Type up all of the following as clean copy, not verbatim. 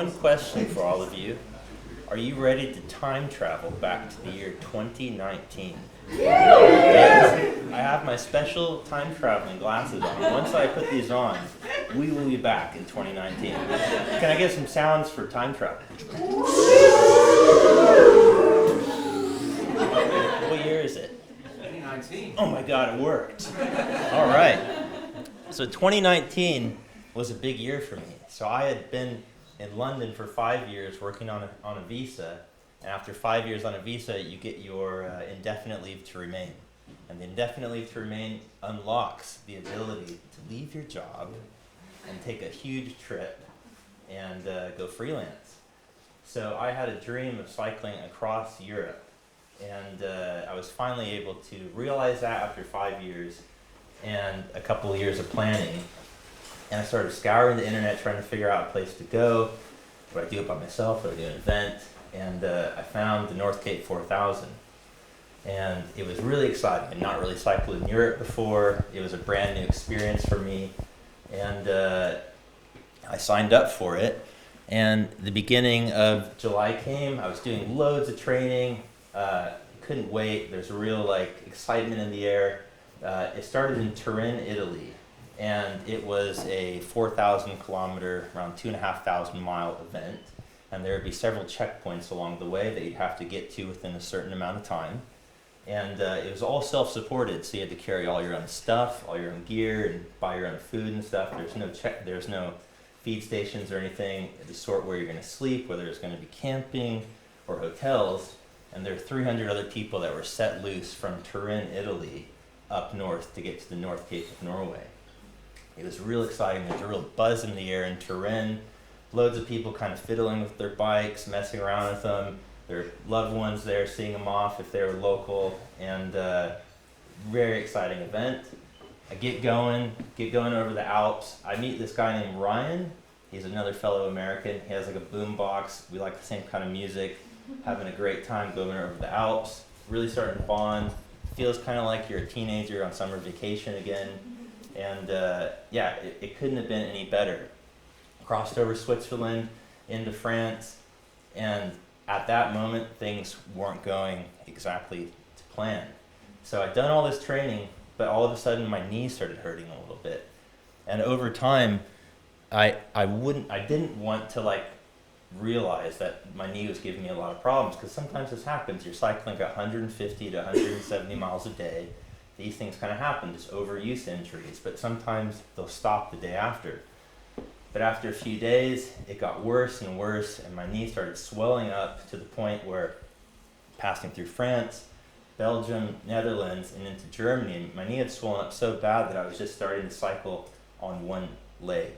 one question for all of you. Are you ready to time travel back to the year 2019? Yes, I have my special time traveling glasses on. Once I put these on, we will be back in 2019. Can I get some sounds for time travel? What year is it? 2019. Oh my God, it worked. All right. So 2019 was a big year for me. So I had been in London for 5 years working on a visa. And after 5 years on a visa, you get your indefinite leave to remain. And the indefinite leave to remain unlocks the ability to leave your job and take a huge trip and go freelance. So I had a dream of cycling across Europe. And I was finally able to realize that after 5 years and a couple of years of planning. And I started scouring the internet trying to figure out a place to go. Would I do it by myself? Would I do an event? And I found the North Cape 4000. And it was really exciting. I'd not really cycled in Europe before. It was a brand new experience for me. And I signed up for it. And the beginning of July came. I was doing loads of training. Couldn't wait. There's a real excitement in the air. It started in Turin, Italy. And it was a 4,000 kilometer, around 2,500 mile event. And there would be several checkpoints along the way that you'd have to get to within a certain amount of time. And it was all self-supported, so you had to carry all your own stuff, all your own gear, and buy your own food and stuff. There's no feed stations or anything, the sort where you're going to sleep, whether it's going to be camping or hotels. And there are 300 other people that were set loose from Turin, Italy, up north to get to the North Cape of Norway. It was real exciting. There's a real buzz in the air in Turin. Loads of people kind of fiddling with their bikes, messing around with them. Their loved ones there, seeing them off if they were local, and very exciting event. I get going over the Alps. I meet this guy named Ryan. He's another fellow American. He has a boom box. We like the same kind of music. Having a great time going over the Alps. Really starting to bond. Feels kind of like you're a teenager on summer vacation again. And it couldn't have been any better. Crossed over Switzerland into France, and at that moment things weren't going exactly to plan. So I'd done all this training, but all of a sudden my knees started hurting a little bit. And over time, I didn't want to realize that my knee was giving me a lot of problems, because sometimes this happens. You're cycling at 150 to 170 miles a day. These things kind of happen, just overuse injuries, but sometimes they'll stop the day after. But after a few days, it got worse and worse, and my knee started swelling up to the point where, passing through France, Belgium, Netherlands, and into Germany, my knee had swollen up so bad that I was just starting to cycle on one leg.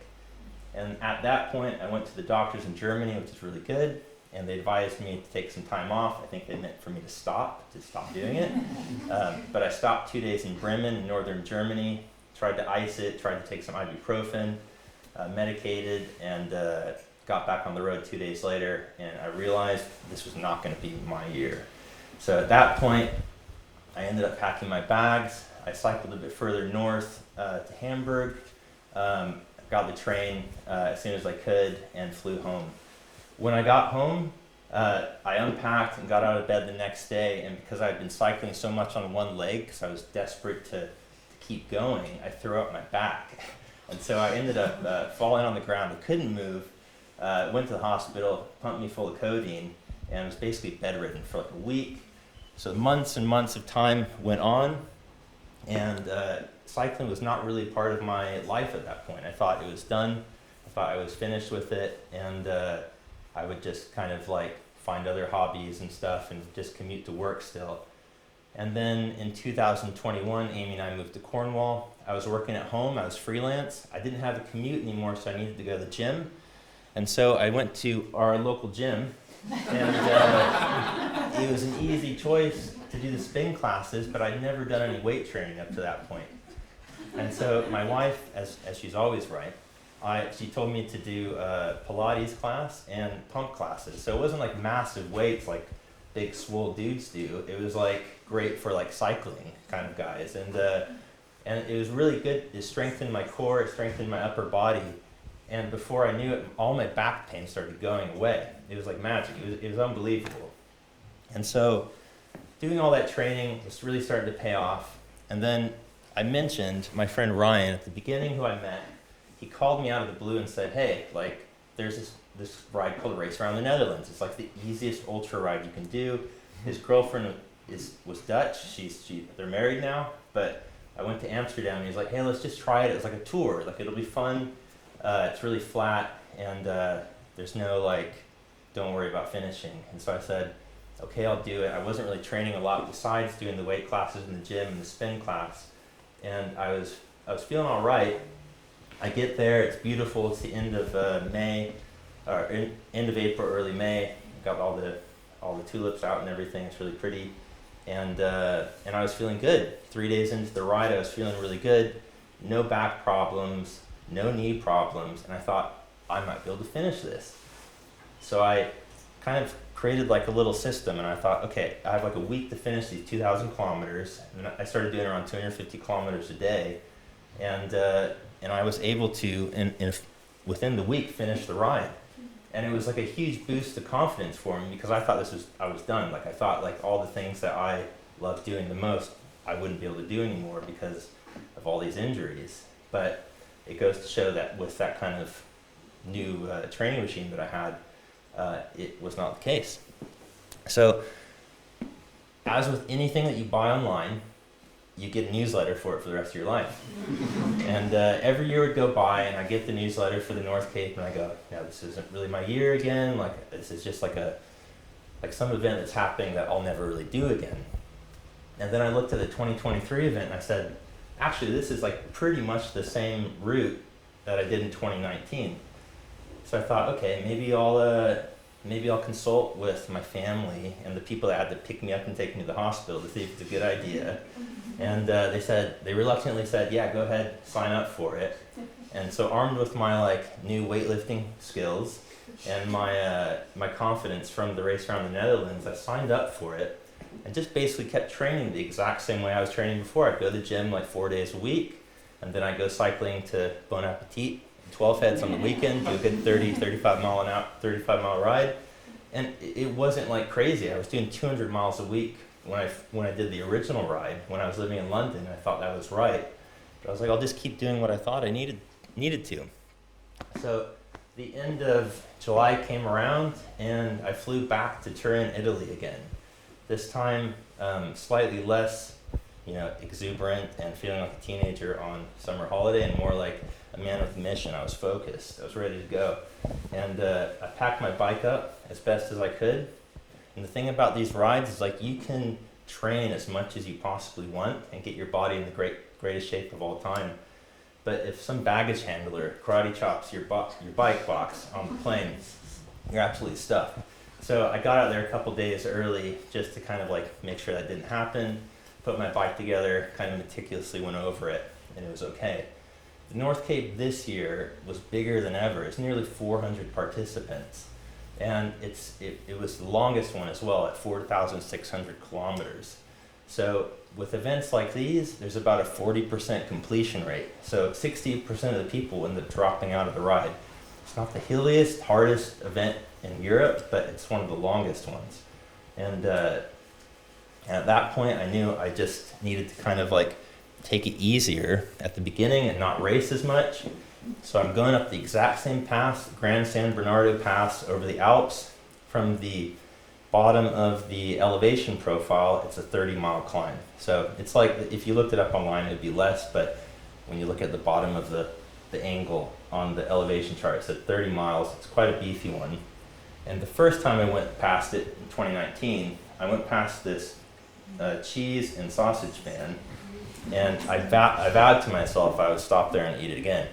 And at that point, I went to the doctors in Germany, which is really good, and they advised me to take some time off. I think they meant for me to stop doing it. But I stopped 2 days in Bremen, in northern Germany, tried to ice it, tried to take some ibuprofen, medicated, and got back on the road 2 days later, and I realized this was not going to be my year. So at that point, I ended up packing my bags. I cycled a bit further north to Hamburg, got the train as soon as I could, and flew home. When I got home, I unpacked and got out of bed the next day, and because I'd been cycling so much on one leg, because I was desperate to keep going, I threw up my back. And so I ended up falling on the ground. I couldn't move. Went to the hospital, pumped me full of codeine, and was basically bedridden for a week. So months and months of time went on, and cycling was not really part of my life at that point. I thought it was done. I thought I was finished with it, and I would just kind of find other hobbies and stuff and just commute to work still. And then in 2021, Amy and I moved to Cornwall. I was working at home. I was freelance. I didn't have a commute anymore, so I needed to go to the gym. And so I went to our local gym, and it was an easy choice to do the spin classes, but I'd never done any weight training up to that point. And so my wife, as she's always right, she told me to do a Pilates class and pump classes. So it wasn't massive weights like big swole dudes do. It was great for cycling kind of guys. And it was really good. It strengthened my core, it strengthened my upper body. And before I knew it, all my back pain started going away. It was like magic. It was unbelievable. And so doing all that training was really starting to pay off. And then I mentioned my friend Ryan at the beginning, who I met. He called me out of the blue and said, hey, like, there's this ride called Race Around the Netherlands. It's like the easiest ultra ride you can do. His girlfriend was Dutch. They're married now, but I went to Amsterdam and he's like, hey, let's just try it. It's like a tour. Like, it'll be fun. It's really flat, and there's no, like, don't worry about finishing. And so I said, okay, I'll do it. I wasn't really training a lot besides doing the weight classes in the gym and the spin class. And I was feeling all right. I get there, it's beautiful. It's the end of May, or end of April, early May. Got all the tulips out and everything. It's really pretty. And I was feeling good. 3 days into the ride, I was feeling really good. No back problems, no knee problems, and I thought I might be able to finish this. So I kind of created like a little system, and I thought, okay, I have like a week to finish these 2,000 kilometers, and I started doing around 250 kilometers a day, and I was able to, within the week, finish the ride. And it was like a huge boost of confidence for me, because I thought I was done. Like, I thought like all the things that I loved doing the most, I wouldn't be able to do anymore because of all these injuries. But it goes to show that with that kind of new training regime that I had, it was not the case. So, as with anything that you buy online, you get a newsletter for it for the rest of your life. And every year would go by, and I get the newsletter for the North Cape, and I go, no, this isn't really my year again. Like, this is just like some event that's happening that I'll never really do again. And then I looked at the 2023 event, and I said, actually, this is like pretty much the same route that I did in 2019. So I thought, okay, maybe I'll consult with my family and the people that had to pick me up and take me to the hospital to see if it's a good idea. And they reluctantly said, yeah, go ahead, sign up for it. And so, armed with my like new weightlifting skills and my confidence from the Race Around the Netherlands, I signed up for it and just basically kept training the exact same way I was training before. I'd go to the gym like 4 days a week, and then I'd go cycling to Bon Appetit, 12 heads on the weekend, do a good 35 mile ride. And it wasn't like crazy. I was doing 200 miles a week when I did the original ride. When I was living in London, I thought that was right. But I was like, I'll just keep doing what I thought I needed to. So the end of July came around, and I flew back to Turin, Italy again. This time, slightly less, exuberant and feeling like a teenager on summer holiday, and more like a man with a mission. I was focused. I was ready to go. And I packed my bike up as best as I could. And the thing about these rides is, like, you can train as much as you possibly want and get your body in the greatest shape of all time. But if some baggage handler karate chops your bike box on the plane, you're absolutely stuffed. So I got out there a couple days early just to kind of like make sure that didn't happen, put my bike together, kind of meticulously went over it, and it was okay. The North Cape this year was bigger than ever. It's nearly 400 participants. And it was the longest one as well, at 4,600 kilometers. So with events like these, there's about a 40% completion rate. So 60% of the people end up dropping out of the ride. It's not the hilliest, hardest event in Europe, but it's one of the longest ones. And at that point, I knew I just needed to kind of like take it easier at the beginning and not race as much. So I'm going up the exact same pass, Grand San Bernardo Pass over the Alps. From the bottom of the elevation profile, it's a 30-mile climb. So it's like, if you looked it up online, it'd be less, but when you look at the bottom of the angle on the elevation chart, it said 30 miles. It's quite a beefy one. And the first time I went past it in 2019, I went past this cheese and sausage van, and I vowed to myself I would stop there and eat it again.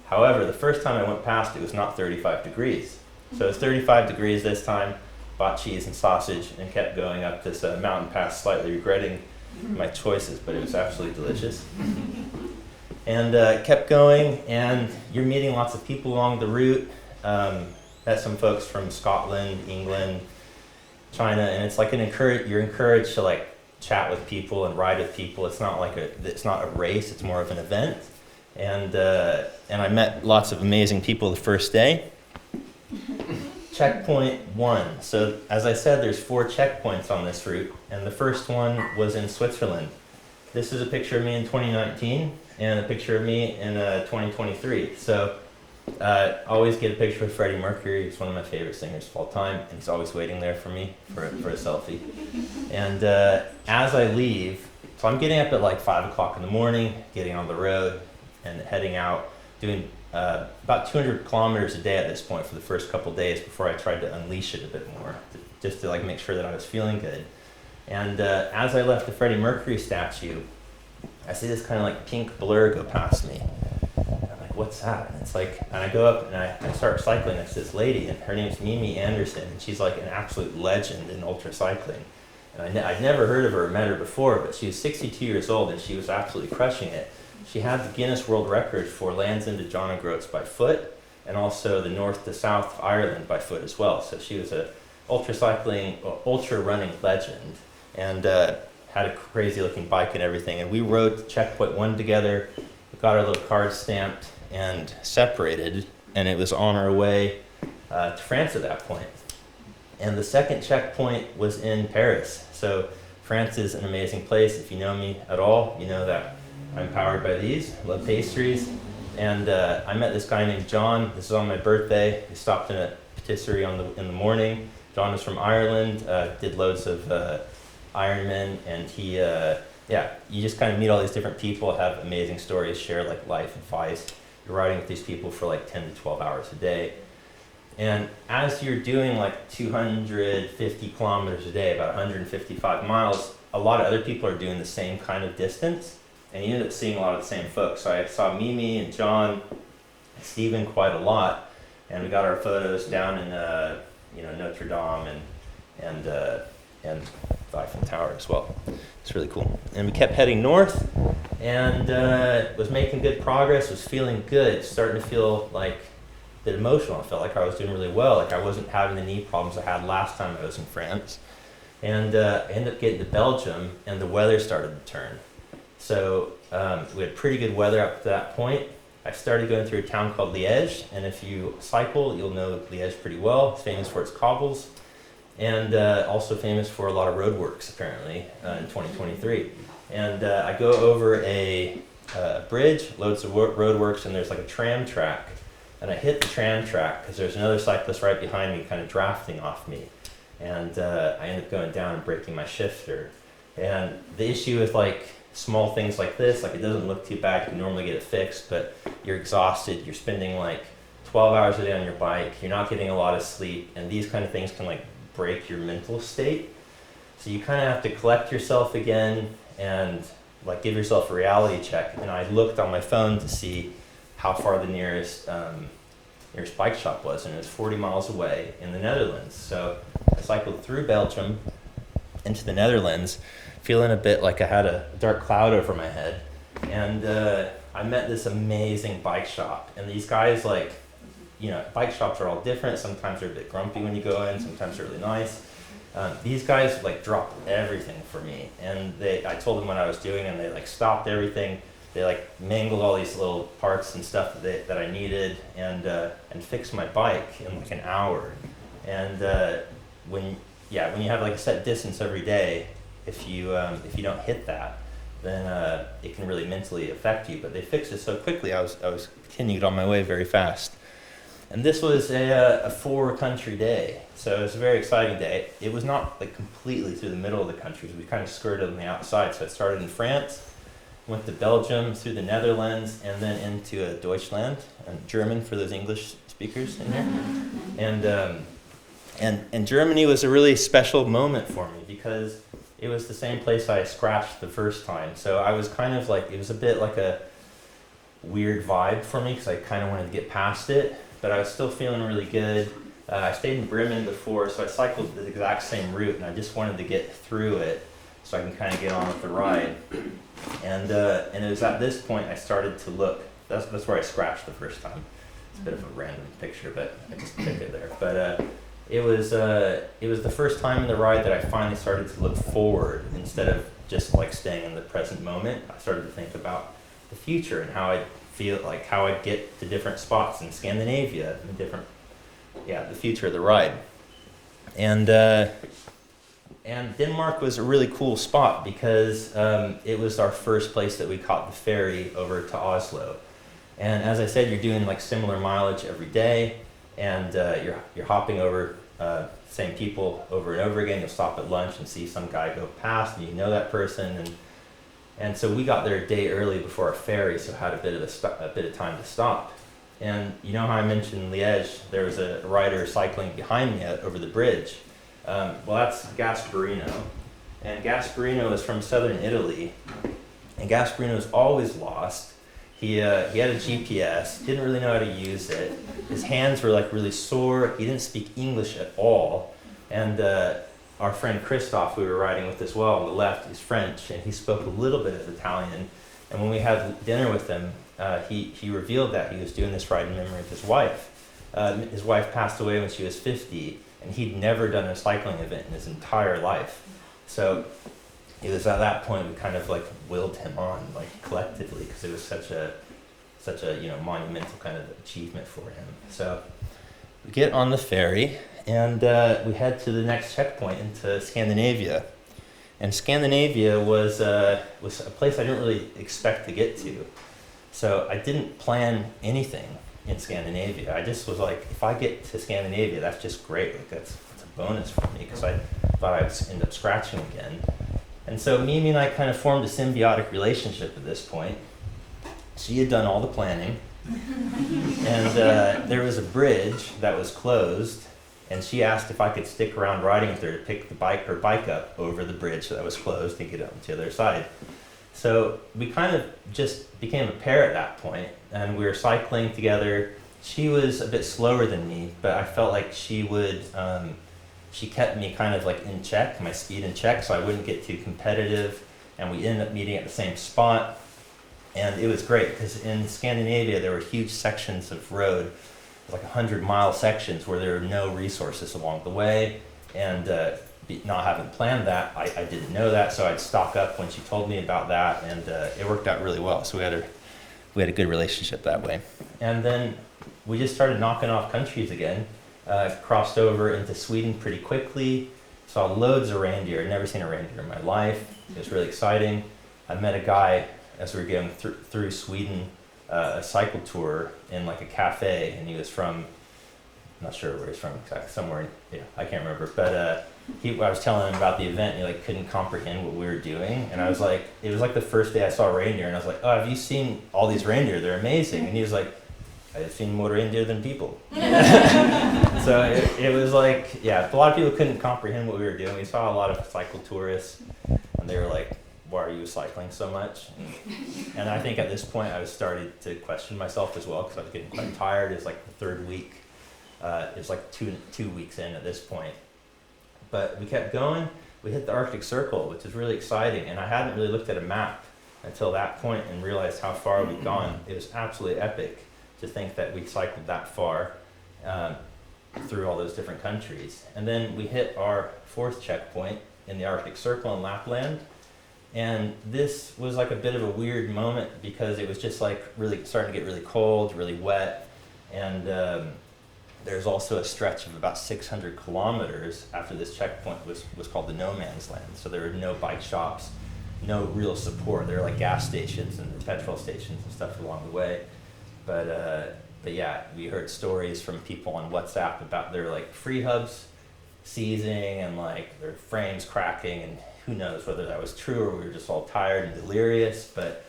However, the first time I went past it was not 35 degrees. So it was 35 degrees this time, bought cheese and sausage, and kept going up this mountain pass, slightly regretting my choices, but it was absolutely delicious. And kept going, and you're meeting lots of people along the route. Met some folks from Scotland, England, China, and it's like you're encouraged to like chat with people and ride with people. It's not a race, it's more of an event. And I met lots of amazing people the first day. Checkpoint 1. So as I said, there's 4 checkpoints on this route, and the first one was in Switzerland. This is a picture of me in 2019 and a picture of me in 2023. So always get a picture with Freddie Mercury. He's one of my favorite singers of all time, and he's always waiting there for me for a selfie. And as I leave, so I'm getting up at like 5 o'clock in the morning, getting on the road and heading out, doing about 200 kilometers a day at this point for the first couple days before I tried to unleash it a bit more, just to like make sure that I was feeling good. And as I left the Freddie Mercury statue, I see this kind of like pink blur go past me. And I'm like, what's that? And it's like, and I go up and I start cycling next to this lady, and her name's Mimi Anderson, and she's like an absolute legend in ultra cycling. And I'd never heard of her or met her before, but she was 62 years old and she was absolutely crushing it. She had the Guinness World Record for Land's End to John O'Groats by foot, and also the north to south of Ireland by foot as well. So she was a ultra running legend, and had a crazy looking bike and everything. And we rode to checkpoint 1 together, we got our little cards stamped and separated, and it was on our way to France at that point. And the second checkpoint was in Paris. So France is an amazing place. If you know me at all, you know that I'm powered by these. I love pastries. And I met this guy named John. This is on my birthday. We stopped in a patisserie in the morning. John was from Ireland, did loads of Ironman, and he, you just kind of meet all these different people, have amazing stories, share like life advice. You're riding with these people for like 10 to 12 hours a day. And as you're doing like 250 kilometers a day, about 155 miles, a lot of other people are doing the same kind of distance, and you end up seeing a lot of the same folks. So I saw Mimi and John and Stephen quite a lot, and we got our photos down in Notre Dame and the Eiffel Tower as well. It's really cool. And we kept heading north, and was making good progress, was feeling good, starting to feel like a bit emotional. I felt like I was doing really well, like I wasn't having the knee problems I had last time I was in France. And I ended up getting to Belgium, and the weather started to turn. So we had pretty good weather up to that point. I started going through a town called Liège, and if you cycle, you'll know Liège pretty well. It's famous for its cobbles, and also famous for a lot of roadworks, apparently, in 2023. And I go over a bridge, loads of roadworks, and there's like a tram track. And I hit the tram track because there's another cyclist right behind me kind of drafting off me. And I ended up going down and breaking my shifter. And the issue with like small things like this, like it doesn't look too bad, you can normally get it fixed, but you're exhausted, you're spending like 12 hours a day on your bike, you're not getting a lot of sleep, and these kind of things can like break your mental state. So you kind of have to collect yourself again and like give yourself a reality check. And I looked on my phone to see how far the nearest bike shop was, and it was 40 miles away in the Netherlands. So I cycled through Belgium into the Netherlands, feeling a bit like I had a dark cloud over my head. And I met this amazing bike shop, and these guys, like, bike shops are all different. Sometimes they're a bit grumpy when you go in, sometimes they're really nice. These guys like dropped everything for me, and I told them what I was doing, and they like stopped everything. They like mangled all these little parts and stuff that I needed, and fixed my bike in like an hour. And when you have like a set distance every day, if you don't hit that, then it can really mentally affect you. But they fixed it so quickly. I was continued on my way very fast. And this was a 4-country day, so it was a very exciting day. It was not like completely through the middle of the country. We kind of skirted on the outside. So I started in France, went to Belgium, through the Netherlands, and then into Deutschland, and German for those English speakers in here. And Germany was a really special moment for me because it was the same place I scratched the first time. So I was kind of like, it was a bit like a weird vibe for me because I kind of wanted to get past it, but I was still feeling really good. I stayed in Bremen before, so I cycled the exact same route, and I just wanted to get through it so I can kind of get on with the ride. And it was at this point I started to look. That's where I scratched the first time. It's a bit of a random picture, but I just took it there. But it was the first time in the ride that I finally started to look forward instead of just like staying in the present moment. I started to think about the future and how I'd feel like how I'd get to different spots in Scandinavia, and the future of the ride. And Denmark was a really cool spot because it was our first place that we caught the ferry over to Oslo. And as I said, you're doing like similar mileage every day, and you're hopping over same people over and over again. You'll stop at lunch and see some guy go past, and you know that person. And so we got there a day early before our ferry, so had a bit of time to stop. And you know how I mentioned Liège? There was a rider cycling behind me over the bridge. Well, that's Gasparino, and Gasparino is from southern Italy, and Gasparino is always lost. He had a GPS, didn't really know how to use it. His hands were like really sore. He didn't speak English at all. And our friend Christoph, who we were riding with as well on the left, he's French, and he spoke a little bit of Italian. And when we had dinner with him, he revealed that he was doing this ride in memory of his wife. His wife passed away when she was 50, and he'd never done a cycling event in his entire life. So it was at that point we kind of like willed him on, like collectively, because it was such a monumental kind of achievement for him. So we get on the ferry, and we head to the next checkpoint into Scandinavia. And Scandinavia was a place I didn't really expect to get to. So I didn't plan anything in Scandinavia. I just was like, if I get to Scandinavia, that's just great. Like that's a bonus for me, because I thought I would end up scratching again. And so Mimi and I kind of formed a symbiotic relationship at this point. She had done all the planning, and there was a bridge that was closed, and she asked if I could stick around riding with her to pick her bike up over the bridge that was closed and get up to the other side. So we kind of just became a pair at that point, and we were cycling together. She was a bit slower than me, but I felt like she kept me kind of like in check, my speed in check, so I wouldn't get too competitive, and we ended up meeting at the same spot. And it was great, because in Scandinavia there were huge sections of road, like 100-mile sections where there were no resources along the way, and not having planned that, I didn't know that, so I'd stock up when she told me about that, and it worked out really well. So we had a good relationship that way. And then we just started knocking off countries again, crossed over into Sweden pretty quickly, saw loads of reindeer. I'd never seen a reindeer in my life. It was really exciting. I met a guy as we were going through Sweden, a cycle tour in like a cafe, and he was from, I'm not sure where he's from exactly, somewhere, I can't remember, but I was telling him about the event, and he like couldn't comprehend what we were doing, and I was like, it was like the first day I saw reindeer, and I was like, oh, have you seen all these reindeer? They're amazing. And he was like, I've seen more reindeer than people. So it was like, yeah, a lot of people couldn't comprehend what we were doing. We saw a lot of cycle tourists, and they were like, why are you cycling so much? And I think at this point I was starting to question myself as well, because I was getting quite tired. It was like the third week. It was like two weeks in at this point. But we kept going. We hit the Arctic Circle, which is really exciting. And I hadn't really looked at a map until that point and realized how far we'd gone. It was absolutely epic to think that we cycled that far through all those different countries. And then we hit our fourth checkpoint in the Arctic Circle in Lapland. And this was like a bit of a weird moment, because it was just like really starting to get really cold, really wet. And there's also a stretch of about 600 kilometers after this checkpoint was called the no man's land. So there were no bike shops, no real support. There were like gas stations and petrol stations and stuff along the way. But yeah, we heard stories from people on WhatsApp about their like free hubs seizing and like their frames cracking, and who knows whether that was true or we were just all tired and delirious. But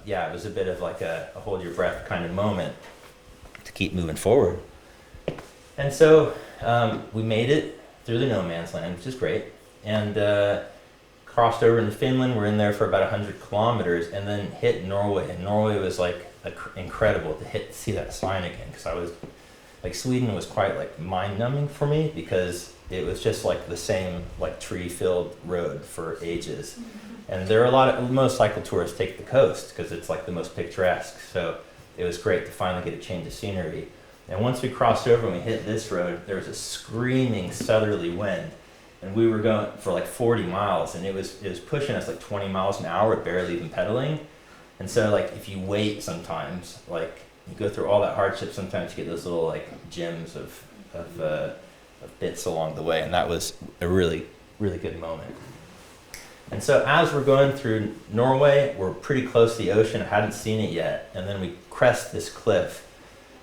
yeah, it was a bit of like a hold your breath kind of moment to keep moving forward. And so we made it through the no man's land, which is great, and crossed over into Finland. We're in there for about 100 kilometers, and then hit Norway. And Norway was like incredible to see that sign again, because I was like, Sweden was quite like mind-numbing for me, because it was just like the same like tree-filled road for ages. And there are most cycle tours take the coast because it's like the most picturesque. So it was great to finally get a change of scenery. And once we crossed over and we hit this road, there was a screaming southerly wind, and we were going for like 40 miles, and it was pushing us like 20 miles an hour, barely even pedaling. And so like if you wait sometimes, like you go through all that hardship, sometimes you get those little like gems of bits along the way, and that was a really, really good moment. And so as we're going through Norway, we're pretty close to the ocean. I hadn't seen it yet, and then we crest this cliff,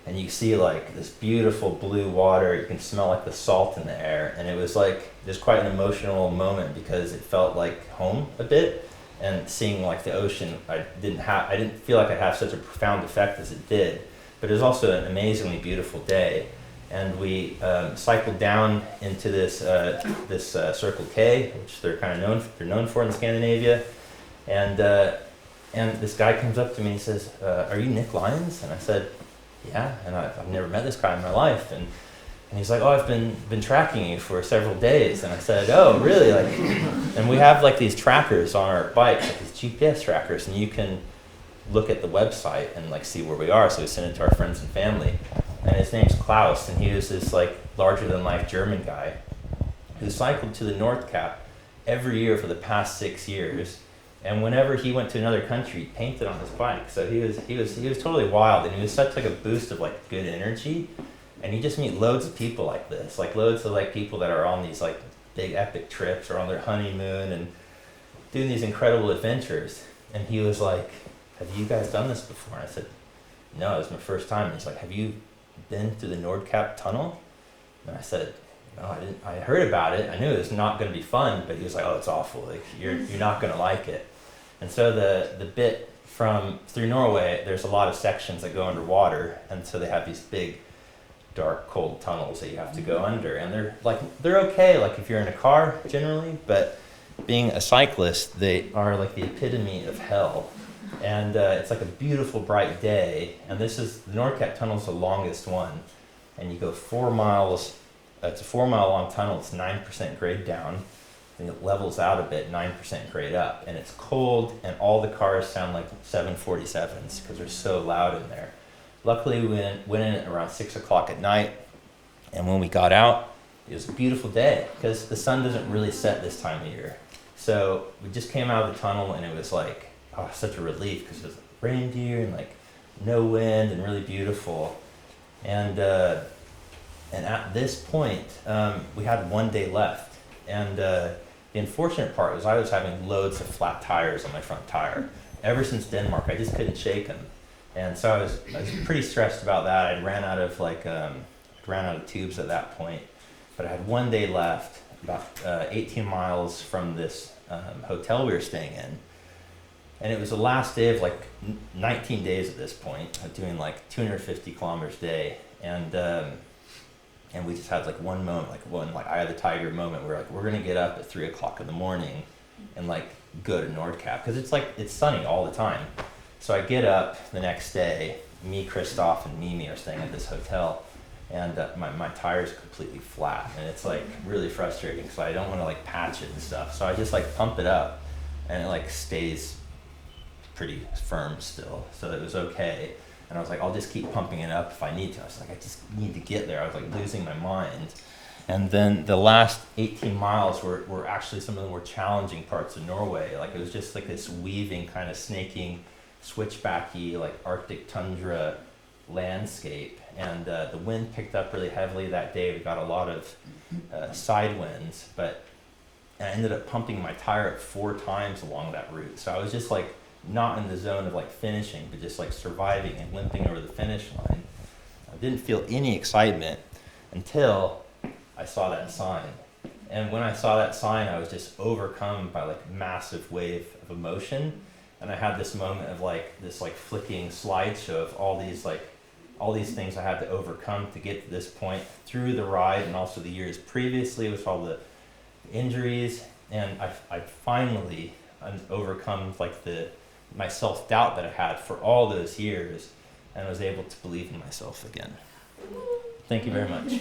and you see like this beautiful blue water. You can smell like the salt in the air, and it was like just quite an emotional moment because it felt like home a bit. And seeing like the ocean, I didn't feel like I'd have such a profound effect as it did, but it was also an amazingly beautiful day. And we cycled down into this Circle K, which they're kind of known for in Scandinavia. And this guy comes up to me and he says, "Are you Nick Lyons?" And I said, "Yeah." And I've never met this guy in my life. And he's like, "Oh, I've been tracking you for several days." And I said, "Oh, really?" And we have like these trackers on our bikes, like these GPS trackers, and you can look at the website and like see where we are. So we send it to our friends and family. And his name's Klaus, and he was this like larger than life German guy who cycled to the North Cap every year for the past 6 years. And whenever he went to another country, he painted on his bike. So he was totally wild, and he was such like a boost of like good energy. And you just meet loads of people like this, like loads of like people that are on these like big epic trips or on their honeymoon and doing these incredible adventures. And he was like, "Have you guys done this before?" And I said, "No, it was my first time." And he's like, "Have you been to the Nordkap tunnel?" And I said, "No, I didn't. I heard about it. I knew it was not going to be fun." But he was like, "Oh, it's awful. Like you're not going to like it." And so the bit through Norway, there's a lot of sections that go underwater, and so they have these big, dark, cold tunnels that you have to go under, and they're okay. Like if you're in a car generally, but being a cyclist, they are like the epitome of hell. And it's like a beautiful bright day, and the Nordkap Tunnel is the longest one, and you go 4 miles. It's a 4-mile long tunnel. It's 9% grade down, and it levels out a bit, 9% grade up, and it's cold, and all the cars sound like 747s because they're so loud in there. Luckily, we went in at around 6 o'clock at night, and when we got out, it was a beautiful day because the sun doesn't really set this time of year. So we just came out of the tunnel, and it was like, oh, such a relief because it was reindeer and like no wind and really beautiful. And at this point, we had 1 day left. And the unfortunate part was I was having loads of flat tires on my front tire. Ever since Denmark, I just couldn't shake them. And so I was pretty stressed about that. I ran out of tubes at that point. But I had 1 day left, about 18 miles from this hotel we were staying in. And it was the last day of like 19 days at this point, doing like 250 kilometers a day. And we just had like one moment, like eye of the tiger moment where like, we're gonna get up at 3 o'clock in the morning and like go to Nordkap. Cause it's sunny all the time. So I get up the next day, me, Christoph, and Mimi are staying at this hotel, and my tire's completely flat. And it's like really frustrating because I don't wanna like patch it and stuff. So I just like pump it up and it like stays pretty firm still, so it was okay. And I was like, I'll just keep pumping it up if I need to. I was like, I just need to get there. I was like losing my mind. And then the last 18 miles were actually some of the more challenging parts of Norway. Like it was just like this weaving, kind of snaking, switchbacky, like Arctic tundra landscape. And the wind picked up really heavily that day. We got a lot of side winds, but I ended up pumping my tire 4 times along that route. So I was just like not in the zone of like finishing, but just like surviving and limping over the finish line. I didn't feel any excitement until I saw that sign. And when I saw that sign, I was just overcome by like massive wave of emotion. And I had this moment of like this like flicking slideshow of all these things I had to overcome to get to this point through the ride, and also the years previously with all the injuries. And I finally overcome like my self-doubt that I had for all those years, and was able to believe in myself again. Thank you very much.